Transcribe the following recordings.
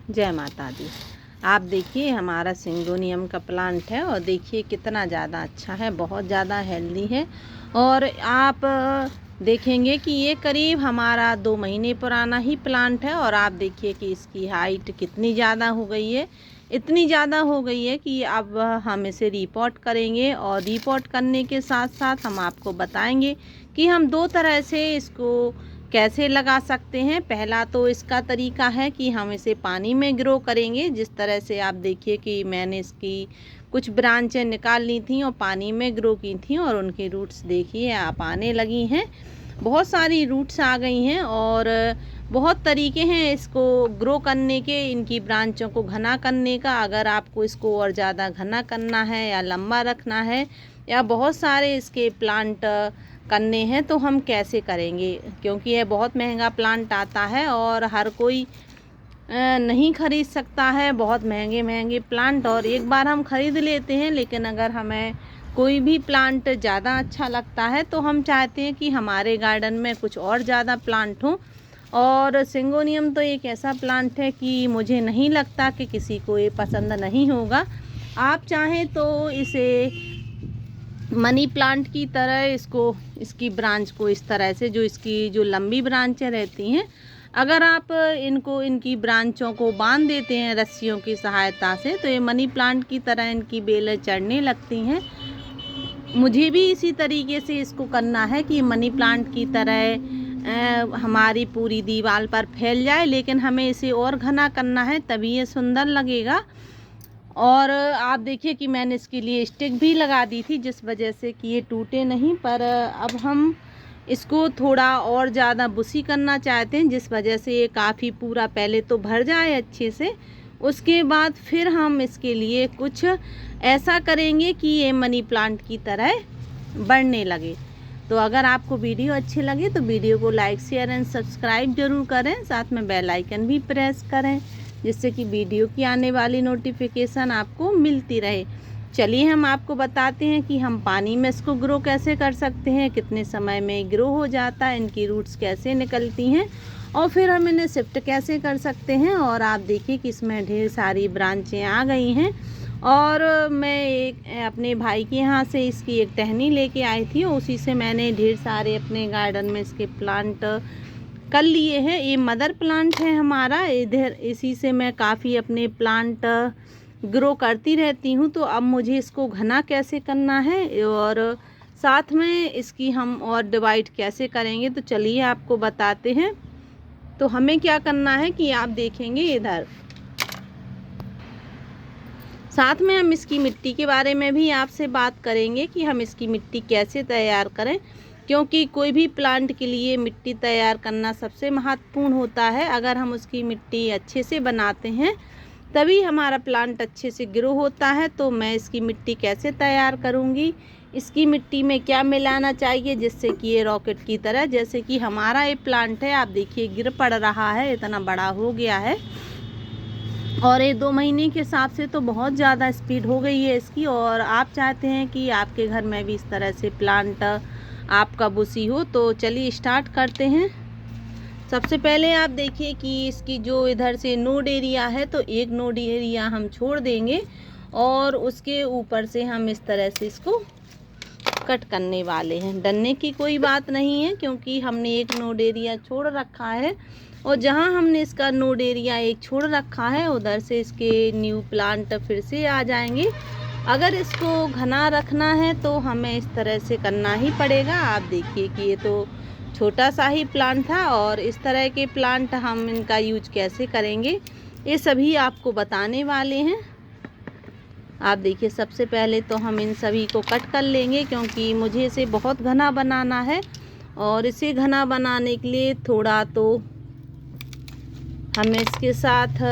जय माता दी। आप देखिए हमारा सिंगोनियम का प्लांट है और देखिए कितना ज़्यादा अच्छा है, बहुत ज़्यादा हेल्दी है। और आप देखेंगे कि ये करीब हमारा 2 महीने पुराना ही प्लांट है और आप देखिए कि इसकी हाइट कितनी ज़्यादा हो गई है। इतनी ज़्यादा हो गई है कि अब हम इसे रिपोर्ट करेंगे और रिपोर्ट करने के साथ साथ हम आपको बताएंगे कि हम 2 तरह से इसको कैसे लगा सकते हैं। पहला तो इसका तरीका है कि हम इसे पानी में ग्रो करेंगे, जिस तरह से आप देखिए कि मैंने इसकी कुछ ब्रांचें निकाल ली थी और पानी में ग्रो की थी और उनकी रूट्स देखिए आप आने लगी हैं, बहुत सारी रूट्स आ गई हैं। और बहुत तरीके हैं इसको ग्रो करने के, इनकी ब्रांचों को घना करने का। अगर आपको इसको और ज़्यादा घना करना है या लंबा रखना है या बहुत सारे इसके प्लांट करने हैं तो हम कैसे करेंगे, क्योंकि यह बहुत महंगा प्लांट आता है और हर कोई नहीं ख़रीद सकता है बहुत महंगे महंगे प्लांट। और एक बार हम ख़रीद लेते हैं, लेकिन अगर हमें कोई भी प्लांट ज़्यादा अच्छा लगता है तो हम चाहते हैं कि हमारे गार्डन में कुछ और ज़्यादा प्लांट हों। और सिंगोनियम तो एक ऐसा प्लांट है कि मुझे नहीं लगता कि किसी को ये पसंद नहीं होगा। आप चाहें तो इसे मनी प्लांट की तरह इसकी ब्रांच को इस तरह से, जो इसकी जो लंबी ब्रांचें रहती हैं, अगर आप इनकी ब्रांचों को बांध देते हैं रस्सियों की सहायता से तो ये मनी प्लांट की तरह इनकी बेलें चढ़ने लगती हैं। मुझे भी इसी तरीके से इसको करना है कि मनी प्लांट की तरह हमारी पूरी दीवार पर फैल जाए, लेकिन हमें इसे और घना करना है तभी ये सुंदर लगेगा। और आप देखिए कि मैंने इसके लिए स्टिक भी लगा दी थी, जिस वजह से कि ये टूटे नहीं। पर अब हम इसको थोड़ा और ज़्यादा बुशी करना चाहते हैं, जिस वजह से ये काफ़ी पूरा पहले तो भर जाए अच्छे से, उसके बाद फिर हम इसके लिए कुछ ऐसा करेंगे कि ये मनी प्लांट की तरह बढ़ने लगे। तो अगर आपको वीडियो अच्छी लगे तो वीडियो को लाइक शेयर एंड सब्सक्राइब ज़रूर करें, साथ में बेल आइकन भी प्रेस करें, जिससे कि वीडियो की आने वाली नोटिफिकेशन आपको मिलती रहे। चलिए हम आपको बताते हैं कि हम पानी में इसको ग्रो कैसे कर सकते हैं, कितने समय में ग्रो हो जाता है, इनकी रूट्स कैसे निकलती हैं और फिर हम इन्हें शिफ्ट कैसे कर सकते हैं। और आप देखिए कि इसमें ढेर सारी ब्रांचें आ गई हैं। और मैं एक अपने भाई के यहाँ से इसकी एक टहनी लेके आई थी, उसी से मैंने ढेर सारे अपने गार्डन में इसके प्लांट कर लिए हैं। ये मदर प्लांट है हमारा, इधर इसी से मैं काफ़ी अपने प्लांट ग्रो करती रहती हूँ। तो अब मुझे इसको घना कैसे करना है और साथ में इसकी हम और डिवाइड कैसे करेंगे, तो चलिए आपको बताते हैं। तो हमें क्या करना है कि आप देखेंगे इधर, साथ में हम इसकी मिट्टी के बारे में भी आपसे बात करेंगे कि हम इसकी मिट्टी कैसे तैयार करें, क्योंकि कोई भी प्लांट के लिए मिट्टी तैयार करना सबसे महत्वपूर्ण होता है। अगर हम उसकी मिट्टी अच्छे से बनाते हैं तभी हमारा प्लांट अच्छे से ग्रो होता है। तो मैं इसकी मिट्टी कैसे तैयार करूँगी, इसकी मिट्टी में क्या मिलाना चाहिए जिससे कि ये रॉकेट की तरह, जैसे कि हमारा ये प्लांट है, आप देखिए गिर पड़ रहा है, इतना बड़ा हो गया है। और ये 2 महीने के हिसाब से तो बहुत ज़्यादा स्पीड हो गई है इसकी। और आप चाहते हैं कि आपके घर में भी इस तरह से प्लांट आपका बुशी हो, तो चलिए स्टार्ट करते हैं। सबसे पहले आप देखिए कि इसकी जो इधर से नोड एरिया है, तो एक नोड एरिया हम छोड़ देंगे और उसके ऊपर से हम इस तरह से इसको कट करने वाले हैं। डरने की कोई बात नहीं है, क्योंकि हमने एक नोड एरिया छोड़ रखा है और जहां हमने इसका नोड एरिया एक छोड़ रखा है उधर से इसके न्यू प्लांट फिर से आ जाएंगे। अगर इसको घना रखना है तो हमें इस तरह से करना ही पड़ेगा। आप देखिए कि ये तो छोटा सा ही प्लांट था और इस तरह के प्लांट हम इनका यूज कैसे करेंगे ये सभी आपको बताने वाले हैं। आप देखिए सबसे पहले तो हम इन सभी को कट कर लेंगे, क्योंकि मुझे इसे बहुत घना बनाना है और इसे घना बनाने के लिए थोड़ा तो हमें इसके साथ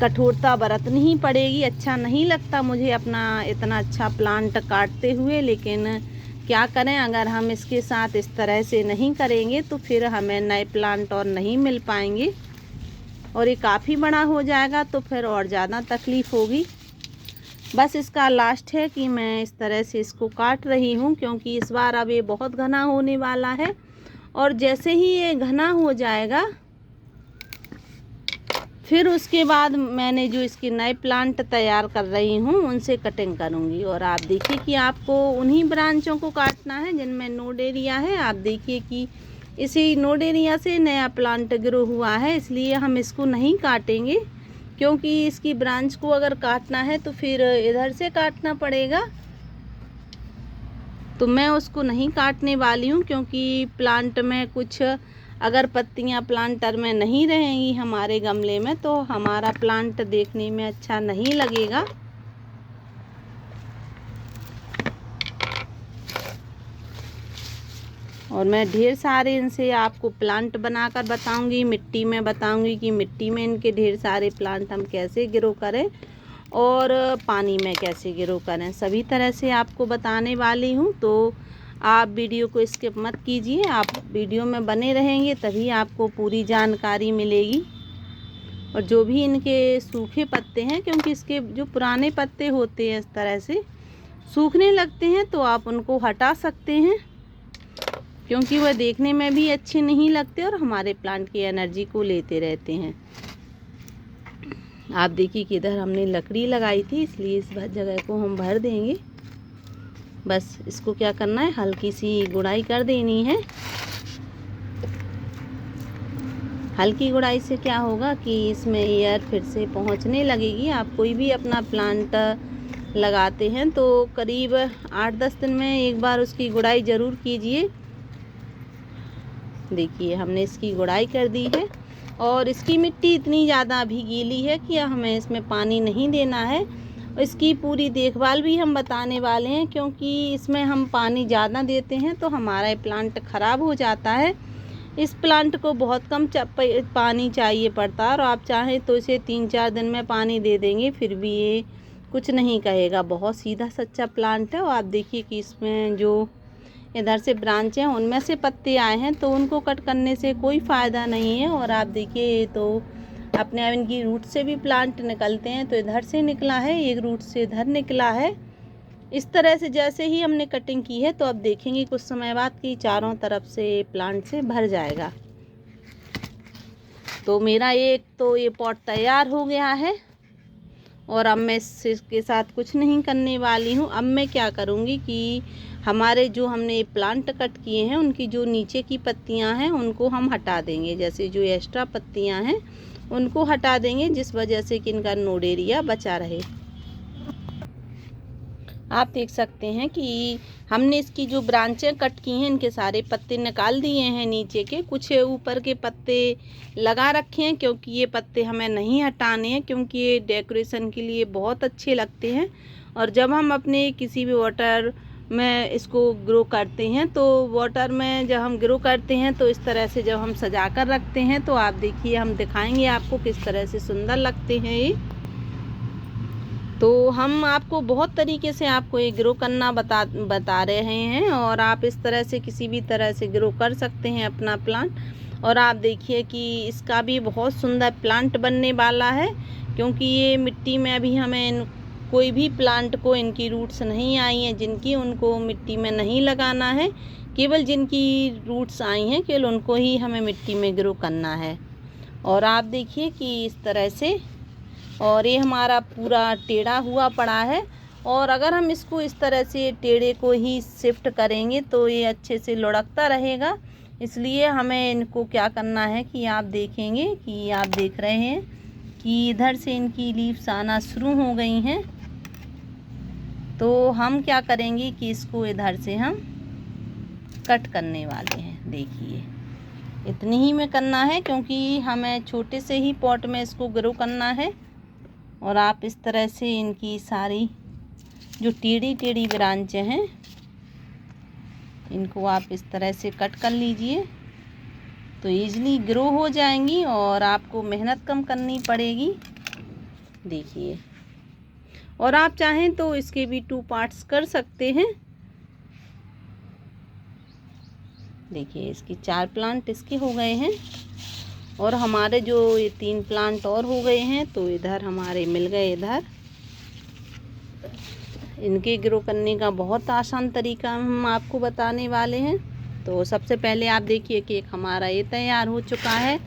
कठोरता बरतनी ही पड़ेगी। अच्छा नहीं लगता मुझे अपना इतना अच्छा प्लांट काटते हुए, लेकिन क्या करें, अगर हम इसके साथ इस तरह से नहीं करेंगे तो फिर हमें नए प्लांट और नहीं मिल पाएंगे और ये काफ़ी बड़ा हो जाएगा तो फिर और ज़्यादा तकलीफ़ होगी। बस इसका लास्ट है कि मैं इस तरह से इसको काट रही हूँ, क्योंकि इस बार अब ये बहुत घना होने वाला है। और जैसे ही ये घना हो जाएगा फिर उसके बाद मैंने जो इसके नए प्लांट तैयार कर रही हूँ उनसे कटिंग करूँगी। और आप देखिए कि आपको उन्हीं ब्रांचों को काटना है जिनमें नोड एरिया है। आप देखिए कि इसी नोड एरिया से नया प्लांट ग्रो हुआ है, इसलिए हम इसको नहीं काटेंगे, क्योंकि इसकी ब्रांच को अगर काटना है तो फिर इधर से काटना पड़ेगा। तो मैं उसको नहीं काटने वाली हूँ, क्योंकि प्लांट में कुछ अगर पत्तियाँ प्लांटर में नहीं रहेंगी हमारे गमले में तो हमारा प्लांट देखने में अच्छा नहीं लगेगा। और मैं ढेर सारे इनसे आपको प्लांट बनाकर बताऊंगी, मिट्टी में बताऊंगी कि मिट्टी में इनके ढेर सारे प्लांट हम कैसे ग्रो करें और पानी में कैसे ग्रो करें, सभी तरह से आपको बताने वाली हूँ। तो आप वीडियो को स्किप मत कीजिए, आप वीडियो में बने रहेंगे तभी आपको पूरी जानकारी मिलेगी। और जो भी इनके सूखे पत्ते हैं, क्योंकि इसके जो पुराने पत्ते होते हैं इस तरह से सूखने लगते हैं, तो आप उनको हटा सकते हैं, क्योंकि वह देखने में भी अच्छे नहीं लगते और हमारे प्लांट की एनर्जी को लेते रहते हैं। आप देखिए कि इधर हमने लकड़ी लगाई थी, इसलिए इस जगह को हम भर देंगे। बस इसको क्या करना है, हल्की सी गुड़ाई कर देनी है। हल्की गुड़ाई से क्या होगा कि इसमें एयर फिर से पहुंचने लगेगी। आप कोई भी अपना प्लांट लगाते हैं तो करीब 8-10 दिन में एक बार उसकी गुड़ाई ज़रूर कीजिए। देखिए हमने इसकी गुड़ाई कर दी है और इसकी मिट्टी इतनी ज़्यादा अभी गीली है कि हमें इसमें पानी नहीं देना है। इसकी पूरी देखभाल भी हम बताने वाले हैं, क्योंकि इसमें हम पानी ज़्यादा देते हैं तो हमारा प्लांट ख़राब हो जाता है। इस प्लांट को बहुत कम पानी चाहिए पड़ता है और आप चाहें तो इसे 3-4 दिन में पानी दे देंगे फिर भी ये कुछ नहीं कहेगा। बहुत सीधा सच्चा प्लांट है। और आप देखिए कि इसमें जो इधर से ब्रांच हैं उनमें से पत्ते आए हैं तो उनको कट करने से कोई फ़ायदा नहीं है। और आप देखिए तो अपने आप इनकी रूट से भी प्लांट निकलते हैं, तो इधर से निकला है, एक रूट से इधर निकला है। इस तरह से जैसे ही हमने कटिंग की है तो अब देखेंगे कुछ समय बाद कि चारों तरफ से प्लांट से भर जाएगा। तो मेरा एक तो ये पॉट तैयार हो गया है और अब मैं इसके साथ कुछ नहीं करने वाली हूँ। अब मैं क्या करूँगी कि हमारे जो हमने प्लांट कट किए हैं उनकी जो नीचे की पत्तियाँ हैं उनको हम हटा देंगे, जैसे जो एक्स्ट्रा पत्तियाँ हैं उनको हटा देंगे, जिस वजह से कि इनका नोड एरिया बचा रहे। आप देख सकते हैं कि हमने इसकी जो ब्रांचें कट की हैं इनके सारे पत्ते निकाल दिए हैं नीचे के, कुछ ऊपर के पत्ते लगा रखे हैं, क्योंकि ये पत्ते हमें नहीं हटाने हैं, क्योंकि ये डेकोरेशन के लिए बहुत अच्छे लगते हैं। और जब हम अपने किसी भी वाटर में इसको ग्रो करते हैं तो वाटर में जब हम ग्रो करते हैं तो इस तरह से जब हम सजा कर रखते हैं तो आप देखिए हम दिखाएंगे आपको किस तरह से सुंदर लगते हैं ये। तो हम आपको बहुत तरीके से आपको ये ग्रो करना बता रहे हैं और आप इस तरह से किसी भी तरह से ग्रो कर सकते हैं अपना प्लांट। और आप देखिए कि इसका भी बहुत सुंदर प्लांट बनने वाला है, क्योंकि ये मिट्टी में अभी हमें कोई भी प्लांट को इनकी रूट्स नहीं आई हैं जिनकी, उनको मिट्टी में नहीं लगाना है। केवल जिनकी रूट्स आई हैं केवल उनको ही हमें मिट्टी में ग्रो करना है। और आप देखिए कि इस तरह से, और ये हमारा पूरा टेढ़ा हुआ पड़ा है। और अगर हम इसको इस तरह से टेढ़े को ही शिफ्ट करेंगे तो ये अच्छे से लुढ़कता रहेगा। इसलिए हमें इनको क्या करना है कि आप देखेंगे कि आप देख रहे हैं कि इधर से इनकी लीव्स आना शुरू हो गई हैं। तो हम क्या करेंगे कि इसको इधर से हम कट करने वाले हैं। देखिए इतनी ही में करना है, क्योंकि हमें छोटे से ही पॉट में इसको ग्रो करना है। और आप इस तरह से इनकी सारी जो टेढ़ी टेढ़ी ब्रांचें हैं इनको आप इस तरह से कट कर लीजिए तो ईज़िली ग्रो हो जाएंगी और आपको मेहनत कम करनी पड़ेगी। देखिए, और आप चाहें तो इसके भी 2 पार्ट्स कर सकते हैं। देखिए इसकी 4 प्लांट इसके हो गए हैं और हमारे जो ये 3 प्लांट और हो गए हैं तो इधर हमारे मिल गए। इधर इनके ग्रो करने का बहुत आसान तरीका हम आपको बताने वाले हैं। तो सबसे पहले आप देखिए कि एक हमारा ये तैयार हो चुका है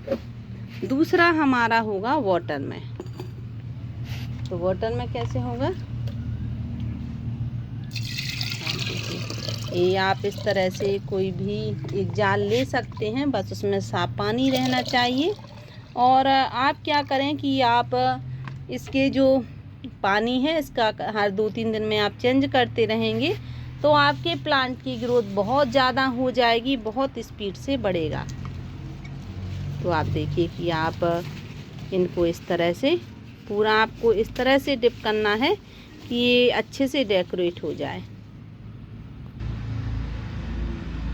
दूसरा हमारा होगा वाटर में। तो वाटर में कैसे होगा, ये आप इस तरह से कोई भी एक जाल ले सकते हैं, बस उसमें साफ पानी रहना चाहिए। और आप क्या करें कि आप इसके जो पानी है इसका हर 2-3 दिन में आप चेंज करते रहेंगे, तो आपके प्लांट की ग्रोथ बहुत ज़्यादा हो जाएगी, बहुत स्पीड से बढ़ेगा। तो आप देखिए कि आप इनको इस तरह से पूरा आपको इस तरह से डिप करना है कि ये अच्छे से डेकोरेट हो जाए।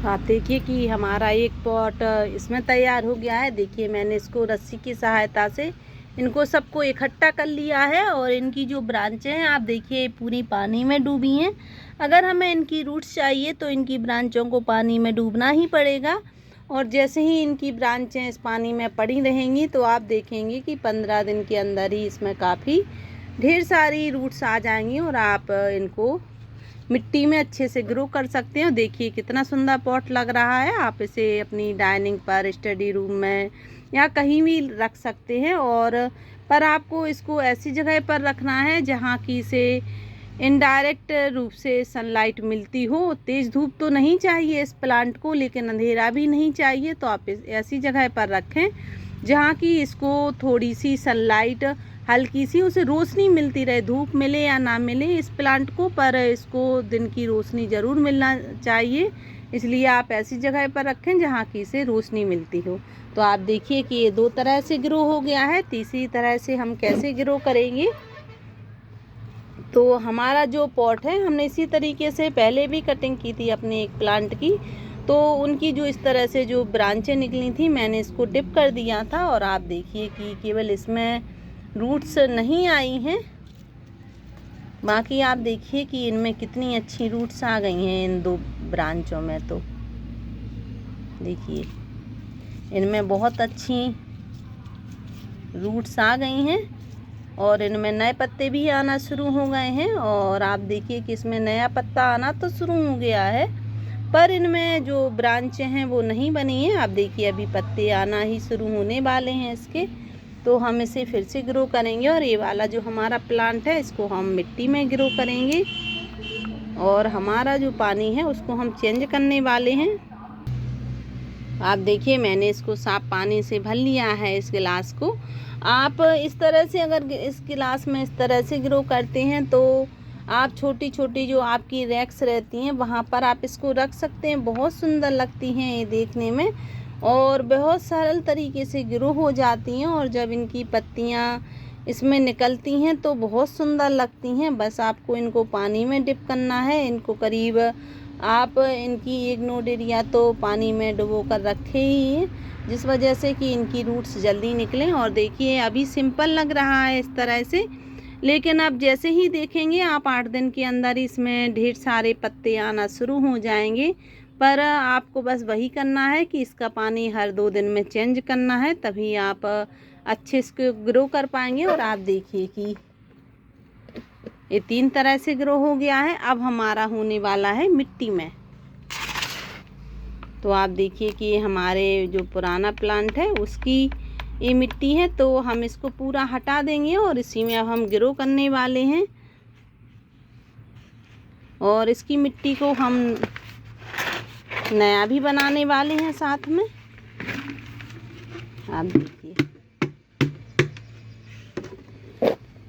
तो आप देखिए कि हमारा एक पॉट इसमें तैयार हो गया है। देखिए मैंने इसको रस्सी की सहायता से इनको सबको इकट्ठा कर लिया है और इनकी जो ब्रांचें हैं आप देखिए पूरी पानी में डूबी हैं। अगर हमें इनकी रूट्स चाहिए तो इनकी ब्रांचों को पानी में डूबना ही पड़ेगा, और जैसे ही इनकी ब्रांचें इस पानी में पड़ी रहेंगी तो आप देखेंगे कि 15 दिन के अंदर ही इसमें काफ़ी ढेर सारी रूट्स आ जाएंगी और आप इनको मिट्टी में अच्छे से ग्रो कर सकते हैं। देखिए कितना सुंदर पॉट लग रहा है। आप इसे अपनी डाइनिंग पर, स्टडी रूम में या कहीं भी रख सकते हैं, और पर आपको इसको ऐसी जगह पर रखना है जहाँ की इसे इनडायरेक्ट रूप से सनलाइट मिलती हो। तेज़ धूप तो नहीं चाहिए इस प्लांट को, लेकिन अंधेरा भी नहीं चाहिए। तो आप ऐसी जगह पर रखें जहाँ की इसको थोड़ी सी सनलाइट, हल्की सी उसे रोशनी मिलती रहे। धूप मिले या ना मिले इस प्लांट को, पर इसको दिन की रोशनी ज़रूर मिलना चाहिए। इसलिए आप ऐसी जगह पर रखें जहाँ की इसे रोशनी मिलती हो। तो आप देखिए कि ये 2 तरह से ग्रो हो गया है। तीसरी तरह से हम कैसे ग्रो करेंगे, तो हमारा जो पॉट है हमने इसी तरीके से पहले भी कटिंग की थी अपने एक प्लांट की। तो उनकी जो इस तरह से जो ब्रांचें निकली थी मैंने इसको डिप कर दिया था, और आप देखिए कि केवल इसमें रूट्स नहीं आई हैं, बाकी आप देखिए कि इनमें कितनी अच्छी रूट्स आ गई हैं इन 2 ब्रांचों में। तो देखिए इनमें बहुत अच्छी रूट्स आ गई हैं और इनमें नए पत्ते भी आना शुरू हो गए हैं। और आप देखिए कि इसमें नया पत्ता आना तो शुरू हो गया है, पर इनमें जो ब्रांचें हैं वो नहीं बनी हैं। आप देखिए अभी पत्ते आना ही शुरू होने वाले हैं इसके। तो हम इसे फिर से ग्रो करेंगे, और ये वाला जो हमारा प्लांट है इसको हम मिट्टी में ग्रो करेंगे, और हमारा जो पानी है उसको हम चेंज करने वाले हैं। आप देखिए मैंने इसको साफ पानी से भर लिया है इस गिलास को। आप इस तरह से अगर इस गिलास में इस तरह से ग्रो करते हैं तो आप छोटी छोटी जो आपकी रैक्स रहती हैं वहाँ पर आप इसको रख सकते हैं। बहुत सुंदर लगती हैं ये देखने में, और बहुत सरल तरीके से ग्रो हो जाती हैं, और जब इनकी पत्तियाँ इसमें निकलती हैं तो बहुत सुंदर लगती हैं। बस आपको इनको पानी में डिप करना है। इनको करीब आप इनकी 1 नोड एरिया तो पानी में डुबो कर रखे ही हैं, जिस वजह से कि इनकी रूट्स जल्दी निकलें। और देखिए अभी सिंपल लग रहा है इस तरह से, लेकिन आप जैसे ही देखेंगे आप 8 दिन के अंदर इसमें ढेर सारे पत्ते आना शुरू हो जाएंगे। पर आपको बस वही करना है कि इसका पानी हर 2 दिन में चेंज करना है, तभी आप अच्छे इसको ग्रो कर पाएंगे। और आप देखिए कि ये 3 तरह से ग्रो हो गया है। अब हमारा होने वाला है मिट्टी में। तो आप देखिए कि ये हमारे जो पुराना प्लांट है उसकी ये मिट्टी है, तो हम इसको पूरा हटा देंगे और इसी में अब हम ग्रो करने वाले हैं। और इसकी मिट्टी को हम नया भी बनाने वाले हैं साथ में। आप देखिए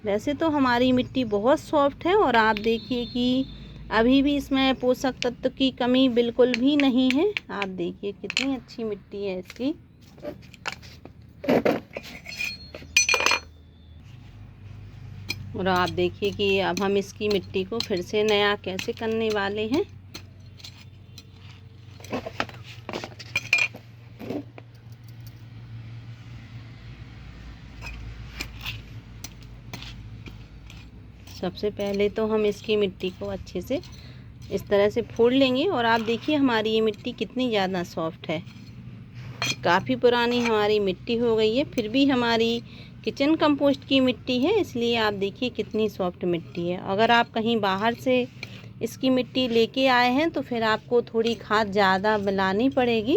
वैसे तो हमारी मिट्टी बहुत सॉफ्ट है, और आप देखिए कि अभी भी इसमें पोषक तत्व की कमी बिल्कुल भी नहीं है। आप देखिए कितनी अच्छी मिट्टी है इसकी। और आप देखिए कि अब हम इसकी मिट्टी को फिर से नया कैसे करने वाले हैं। सबसे पहले तो हम इसकी मिट्टी को अच्छे से इस तरह से फोड़ लेंगे, और आप देखिए हमारी ये मिट्टी कितनी ज़्यादा सॉफ्ट है। काफ़ी पुरानी हमारी मिट्टी हो गई है, फिर भी हमारी किचन कंपोस्ट की मिट्टी है, इसलिए आप देखिए कितनी सॉफ्ट मिट्टी है। अगर आप कहीं बाहर से इसकी मिट्टी लेके आए हैं तो फिर आपको थोड़ी खाद ज़्यादा मिलानी पड़ेगी,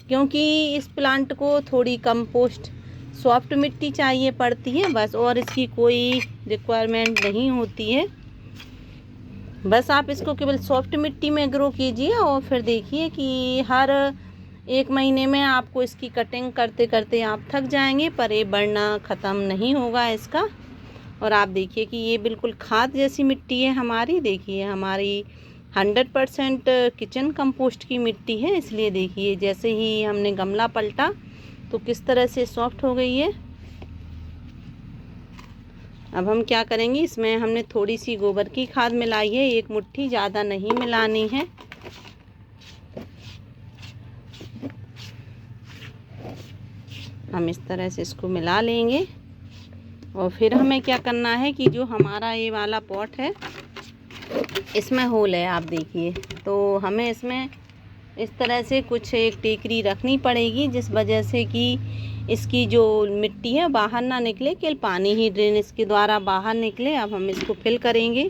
क्योंकि इस प्लांट को थोड़ी कंपोस्ट सॉफ्ट मिट्टी चाहिए पड़ती है बस, और इसकी कोई रिक्वायरमेंट नहीं होती है। बस आप इसको केवल सॉफ्ट मिट्टी में ग्रो कीजिए और फिर देखिए कि हर 1 महीने में आपको इसकी कटिंग करते करते आप थक जाएंगे, पर ये बढ़ना ख़त्म नहीं होगा इसका। और आप देखिए कि ये बिल्कुल खाद जैसी मिट्टी है हमारी। देखिए हमारी 100% किचन कंपोस्ट की मिट्टी है, इसलिए देखिए जैसे ही हमने गमला पलटा तो किस तरह से सॉफ्ट हो गई है। अब हम क्या करेंगे, इसमें हमने थोड़ी सी गोबर की खाद मिलाई है, 1 मुट्ठी, ज़्यादा नहीं मिलानी है। हम इस तरह से इसको मिला लेंगे और फिर हमें क्या करना है कि जो हमारा ये वाला पॉट है इसमें होल है, आप देखिए, तो हमें इसमें इस तरह से कुछ एक टेकरी रखनी पड़ेगी, जिस वजह से कि इसकी जो मिट्टी है बाहर ना निकले, केवल पानी ही ड्रेन इसके द्वारा बाहर निकले। अब हम इसको फिल करेंगे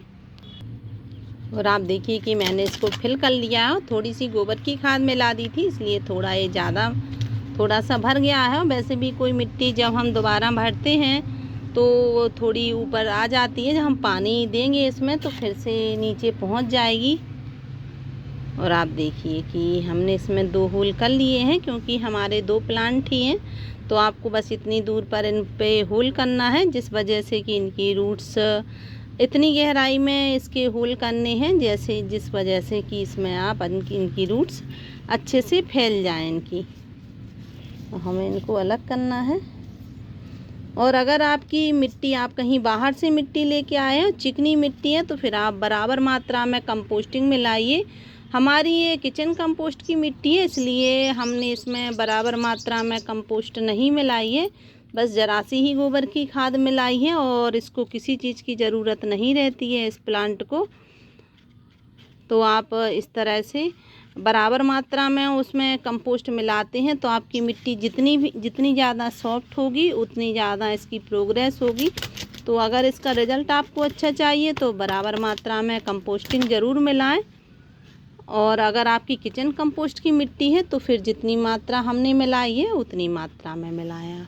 और आप देखिए कि मैंने इसको फिल कर लिया है। थोड़ी सी गोबर की खाद मिला दी थी, इसलिए थोड़ा सा भर गया है। वैसे भी कोई मिट्टी जब हम दोबारा भरते हैं तो थोड़ी ऊपर आ जाती है, जब हम पानी देंगे इसमें तो फिर से नीचे पहुंच जाएगी। और आप देखिए कि हमने इसमें 2 होल कर लिए हैं, क्योंकि हमारे 2 प्लांट ही हैं, तो आपको बस इतनी दूर पर इन पे होल करना है, जिस वजह से कि इनकी रूट्स इतनी गहराई में इसके होल करने हैं, जिस वजह से कि इसमें आप इनकी रूट्स अच्छे से फैल जाएं इनकी। तो हमें इनको अलग करना है। और अगर आपकी मिट्टी, आप कहीं बाहर से मिट्टी लेके आए हैं, चिकनी मिट्टी है, तो फिर आप बराबर मात्रा में कंपोस्टिंग मिलाइए। हमारी ये किचन कंपोस्ट की मिट्टी है, इसलिए हमने इसमें बराबर मात्रा में कंपोस्ट नहीं मिलाई है, बस ज़रा सी ही गोबर की खाद मिलाई है। और इसको किसी चीज़ की ज़रूरत नहीं रहती है इस प्लांट को। तो आप इस तरह से बराबर मात्रा में उसमें कंपोस्ट मिलाते हैं तो आपकी मिट्टी जितनी ज़्यादा सॉफ्ट होगी उतनी ज़्यादा इसकी प्रोग्रेस होगी। तो अगर इसका रिज़ल्ट आपको अच्छा चाहिए तो बराबर मात्रा में कंपोस्टिंग ज़रूर मिलाएं। और अगर आपकी किचन कंपोस्ट की मिट्टी है तो फिर जितनी मात्रा हमने मिलाई है उतनी मात्रा में मिलाया।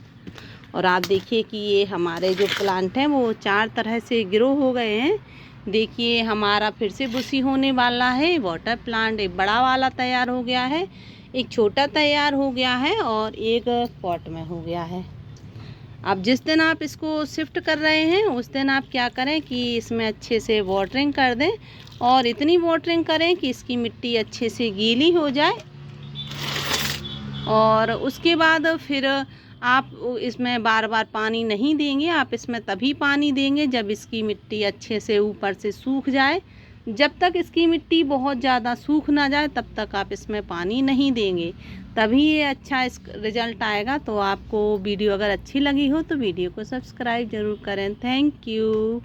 और आप देखिए कि ये हमारे जो प्लांट हैं वो 4 तरह से ग्रो हो गए हैं। देखिए हमारा फिर से बुशी होने वाला है। वाटर प्लांट एक बड़ा वाला तैयार हो गया है, एक छोटा तैयार हो गया है और एक पॉट में हो गया है। अब जिस दिन आप इसको शिफ्ट कर रहे हैं उस दिन आप क्या करें कि इसमें अच्छे से वाटरिंग कर दें, और इतनी वाटरिंग करें कि इसकी मिट्टी अच्छे से गीली हो जाए। और उसके बाद फिर आप इसमें बार बार पानी नहीं देंगे, आप इसमें तभी पानी देंगे जब इसकी मिट्टी अच्छे से ऊपर से सूख जाए। जब तक इसकी मिट्टी बहुत ज़्यादा सूख ना जाए तब तक आप इसमें पानी नहीं देंगे, तभी ये अच्छा इस रिज़ल्ट आएगा। तो आपको वीडियो अगर अच्छी लगी हो तो वीडियो को सब्सक्राइब ज़रूर करें। Thank you.